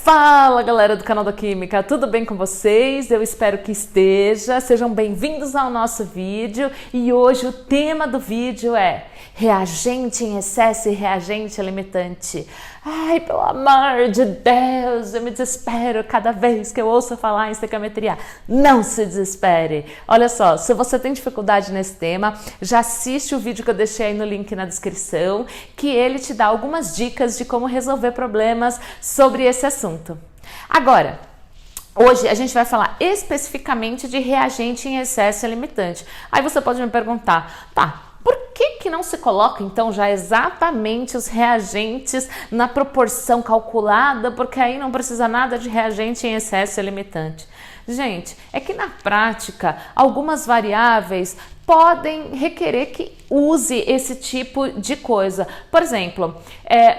Fala galera do canal da Química, tudo bem com vocês? Eu espero que esteja. Sejam bem-vindos ao nosso vídeo e hoje o tema do vídeo é reagente em excesso e reagente limitante. Ai, pelo amor de Deus, eu me desespero cada vez que eu ouço falar em estequiometria. Não se desespere. Olha só, se você tem dificuldade nesse tema, já assiste o vídeo que eu deixei aí no link na descrição, que ele te dá algumas dicas de como resolver problemas sobre esse assunto. Agora, hoje a gente vai falar especificamente de reagente em excesso e limitante. Aí você pode me perguntar, tá, por que não se coloca então já exatamente os reagentes na proporção calculada, porque aí não precisa nada de reagente em excesso e limitante? Gente, é que na prática algumas variáveis podem requerer que use esse tipo de coisa. Por exemplo,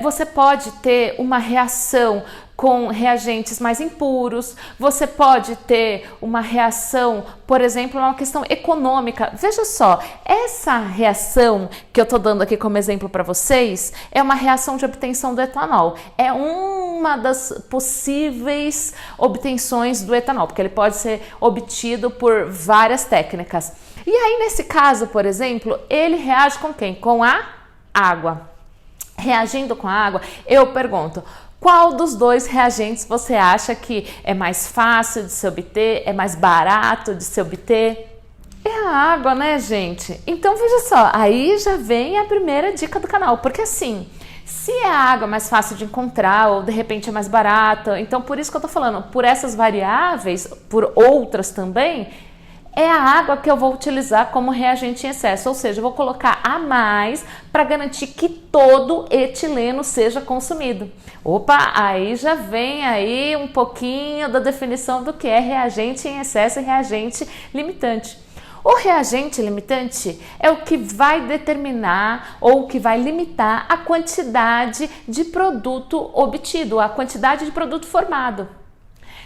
você pode ter uma reação com reagentes mais impuros, você pode ter uma reação, por exemplo, uma questão econômica. Veja só, essa reação que eu estou dando aqui como exemplo para vocês é uma reação de obtenção do etanol. É uma das possíveis obtenções do etanol, porque ele pode ser obtido por várias técnicas. E aí, nesse caso, por exemplo, ele reage com quem? Com a água. Reagindo com a água, eu pergunto, qual dos dois reagentes você acha que é mais fácil de se obter, é mais barato de se obter? É a água, né, gente? Então, veja só, aí já vem a primeira dica do canal, porque assim, se é a água mais fácil de encontrar ou de repente é mais barata, então por isso que eu tô falando, por essas variáveis, por outras também, é a água que eu vou utilizar como reagente em excesso, ou seja, eu vou colocar a mais para garantir que todo etileno seja consumido. Opa, aí já vem aí um pouquinho da definição do que é reagente em excesso e reagente limitante. O reagente limitante é o que vai determinar ou que vai limitar a quantidade de produto obtido, a quantidade de produto formado.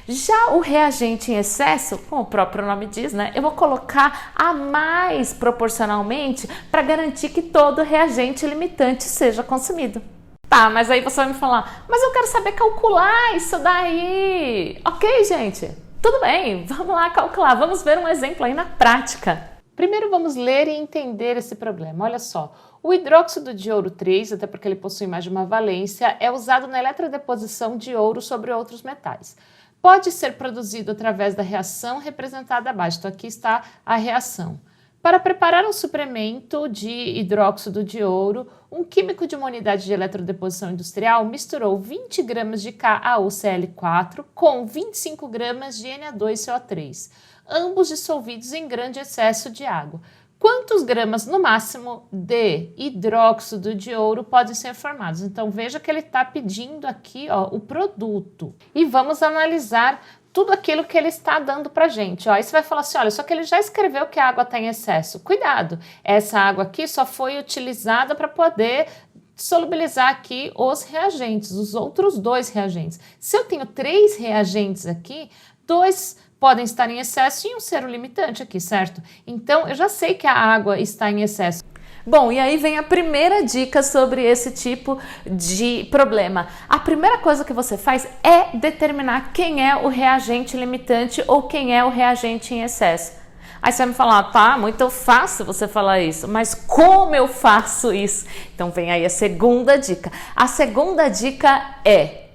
Já o reagente em excesso, como o próprio nome diz, né? Eu vou colocar a mais proporcionalmente para garantir que todo reagente limitante seja consumido. Tá, mas aí você vai me falar, mas eu quero saber calcular isso daí. Ok, gente? Tudo bem, vamos lá calcular. Vamos ver um exemplo aí na prática. Primeiro vamos ler e entender esse problema. Olha só, o hidróxido de ouro 3, até porque ele possui mais de uma valência, é usado na eletrodeposição de ouro sobre outros metais. Pode ser produzido através da reação representada abaixo. Então, aqui está a reação. Para preparar um suplemento de hidróxido de ouro, um químico de uma unidade de eletrodeposição industrial misturou 20 gramas de KaOCl4 com 25 gramas de Na2CO3, ambos dissolvidos em grande excesso de água. Quantos gramas, no máximo, de hidróxido de ouro podem ser formados? Então, veja que ele está pedindo aqui o produto. E vamos analisar tudo aquilo que ele está dando para a gente. Aí você vai falar assim, olha, só que ele já escreveu que a água está em excesso. Cuidado, essa água aqui só foi utilizada para poder solubilizar aqui os reagentes, os outros dois reagentes. Se eu tenho 3 reagentes aqui, 2 podem estar em excesso e um ser o limitante aqui, certo? Então, eu já sei que a água está em excesso. Bom, e aí vem a primeira dica sobre esse tipo de problema. A primeira coisa que você faz é determinar quem é o reagente limitante ou quem é o reagente em excesso. Aí você vai me falar, tá, muito fácil você falar isso, mas como eu faço isso? Então vem aí a segunda dica. A segunda dica é,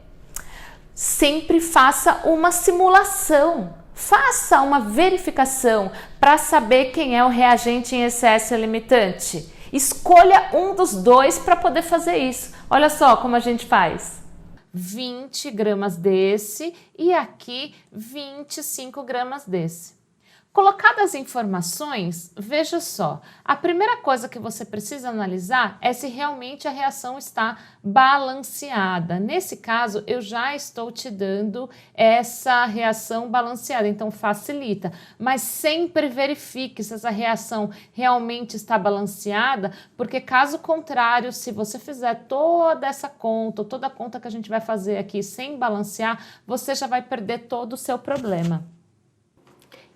sempre faça uma simulação. Faça uma verificação para saber quem é o reagente em excesso e limitante. Escolha um dos dois para poder fazer isso. Olha só como a gente faz. 20 gramas desse e aqui 25 gramas desse. Colocadas as informações, veja só, a primeira coisa que você precisa analisar é se realmente a reação está balanceada. Nesse caso, eu já estou te dando essa reação balanceada, então facilita. Mas sempre verifique se essa reação realmente está balanceada, porque caso contrário, se você fizer toda essa conta, toda a conta que a gente vai fazer aqui sem balancear, você já vai perder todo o seu problema.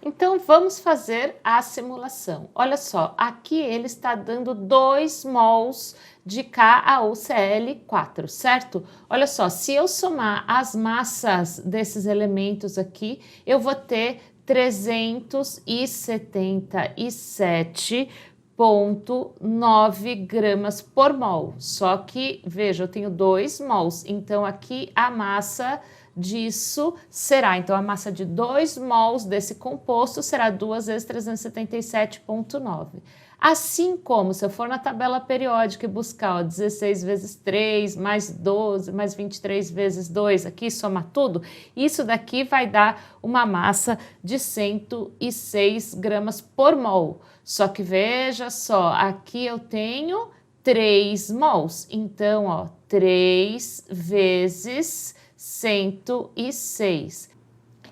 Então, vamos fazer a simulação. Olha só, aqui ele está dando 2 mols de KaOCl4, certo? Olha só, se eu somar as massas desses elementos aqui, eu vou ter 377,9 gramas por mol. Só que, veja, eu tenho 2 mols, então aqui a massa disso será, então a massa de 2 mols desse composto será 2 vezes 377,9. Assim como se eu for na tabela periódica e buscar 16 vezes 3, mais 12, mais 23 vezes 2, aqui somar tudo, isso daqui vai dar uma massa de 106 gramas por mol. Só que veja só, aqui eu tenho 3 mols, então ó, 3 vezes 106.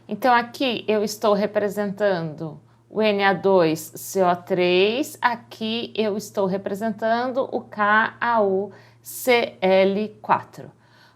Então aqui eu estou representando o Na2CO3, aqui eu estou representando o KaOCl4.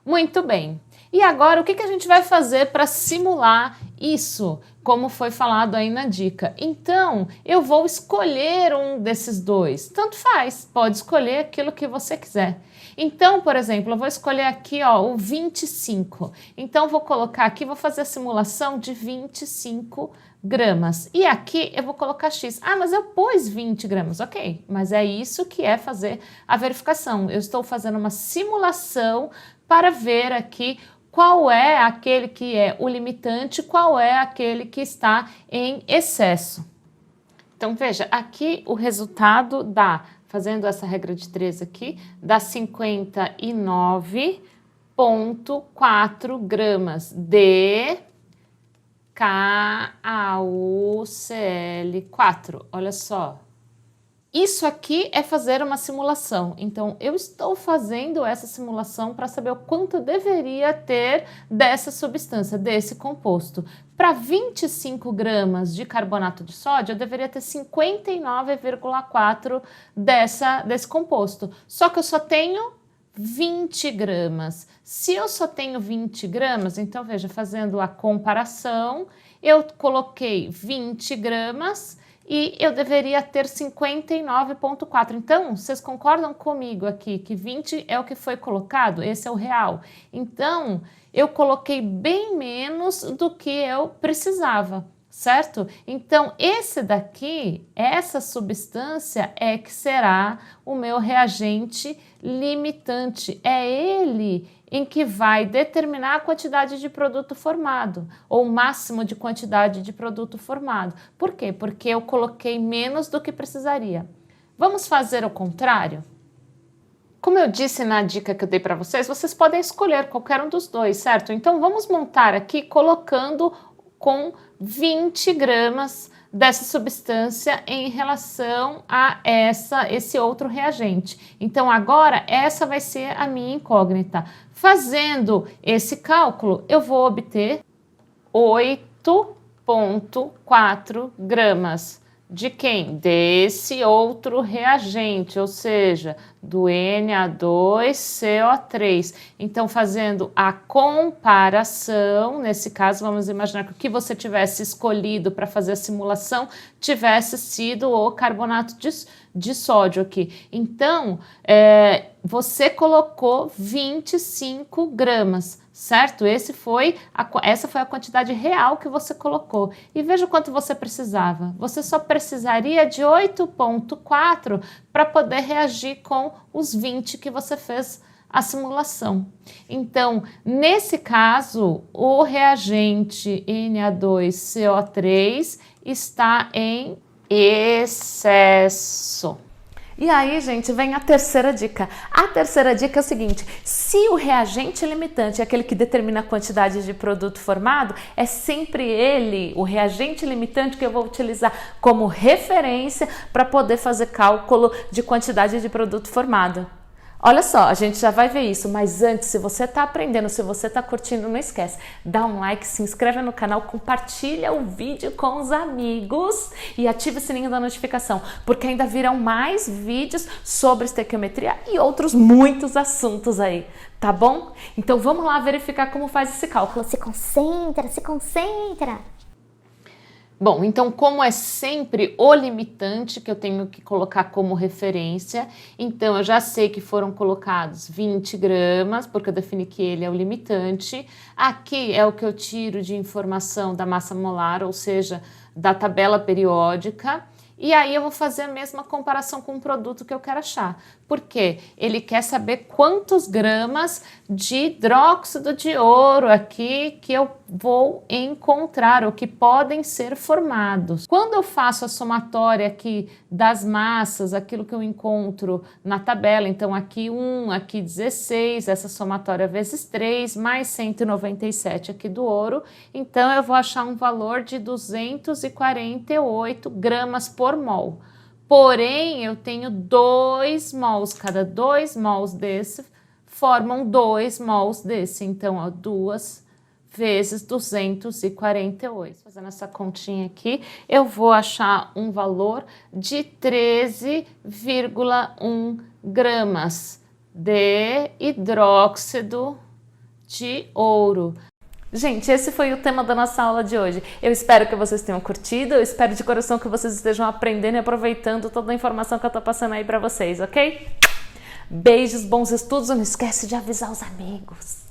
Muito bem. E agora o que a gente vai fazer para simular isso, como foi falado aí na dica? Então, eu vou escolher um desses dois. Tanto faz, pode escolher aquilo que você quiser. Então, por exemplo, eu vou escolher aqui ó, o 25. Então, vou colocar aqui, vou fazer a simulação de 25 gramas. E aqui eu vou colocar X. Ah, mas eu pus 20 gramas. Ok, mas é isso que é fazer a verificação. Eu estou fazendo uma simulação para ver aqui qual é aquele que é o limitante, qual é aquele que está em excesso. Então, veja, aqui o resultado dá, fazendo essa regra de 3 aqui, dá 59,4 gramas de KaOCl4. Olha só. Isso aqui é fazer uma simulação. Então, eu estou fazendo essa simulação para saber o quanto deveria ter dessa substância, desse composto. Para 25 gramas de carbonato de sódio, eu deveria ter 59,4 desse composto. Só que eu só tenho 20 gramas. Se eu só tenho 20 gramas, então veja, fazendo a comparação, eu coloquei 20 gramas e eu deveria ter 59,4. Então, vocês concordam comigo aqui que 20 é o que foi colocado? Esse é o real. Então, eu coloquei bem menos do que eu precisava, certo? Então, esse daqui, essa substância é que será o meu reagente limitante. É ele em que vai determinar a quantidade de produto formado, ou o máximo de quantidade de produto formado. Por quê? Porque eu coloquei menos do que precisaria. Vamos fazer o contrário? Como eu disse na dica que eu dei para vocês, vocês podem escolher qualquer um dos dois, certo? Então, vamos montar aqui colocando com 20 gramas dessa substância em relação a esse outro reagente. Então, agora, essa vai ser a minha incógnita. Fazendo esse cálculo, eu vou obter 8,4 gramas. De quem? Desse outro reagente, ou seja, do Na2CO3. Então, fazendo a comparação, nesse caso, vamos imaginar que o que você tivesse escolhido para fazer a simulação tivesse sido o carbonato de sódio aqui. Então, você colocou 25 gramas, certo? Essa foi a quantidade real que você colocou. E veja o quanto você precisava. Você só precisaria de 8,4 para poder reagir com os 20 que você fez a simulação. Então, nesse caso, o reagente Na2CO3 está em excesso. E aí, gente, vem a terceira dica. A terceira dica é o seguinte: se o reagente limitante é aquele que determina a quantidade de produto formado, é sempre ele, o reagente limitante, que eu vou utilizar como referência para poder fazer cálculo de quantidade de produto formado. Olha só, a gente já vai ver isso, mas antes, se você está aprendendo, se você está curtindo, não esquece, dá um like, se inscreve no canal, compartilha o vídeo com os amigos e ativa o sininho da notificação, porque ainda virão mais vídeos sobre estequiometria e outros muitos assuntos aí, tá bom? Então vamos lá verificar como faz esse cálculo. Se concentra, se concentra. Bom, então como é sempre o limitante que eu tenho que colocar como referência, então eu já sei que foram colocados 20 gramas, porque eu defini que ele é o limitante. Aqui é o que eu tiro de informação da massa molar, ou seja, da tabela periódica. E aí eu vou fazer a mesma comparação com o produto que eu quero achar. Porque ele quer saber quantos gramas de hidróxido de ouro aqui que eu vou encontrar, ou que podem ser formados. Quando eu faço a somatória aqui das massas, aquilo que eu encontro na tabela, então aqui 1, aqui 16, essa somatória vezes 3, mais 197 aqui do ouro, então eu vou achar um valor de 248 gramas por mol. Porém, eu tenho 2 mols, cada 2 mols desse formam 2 mols desse, então, ó, 2 vezes 248. Fazendo essa continha aqui, eu vou achar um valor de 13,1 gramas de hidróxido de ouro. Gente, esse foi o tema da nossa aula de hoje. Eu espero que vocês tenham curtido, eu espero de coração que vocês estejam aprendendo e aproveitando toda a informação que eu tô passando aí pra vocês, ok? Beijos, bons estudos, não esquece de avisar os amigos.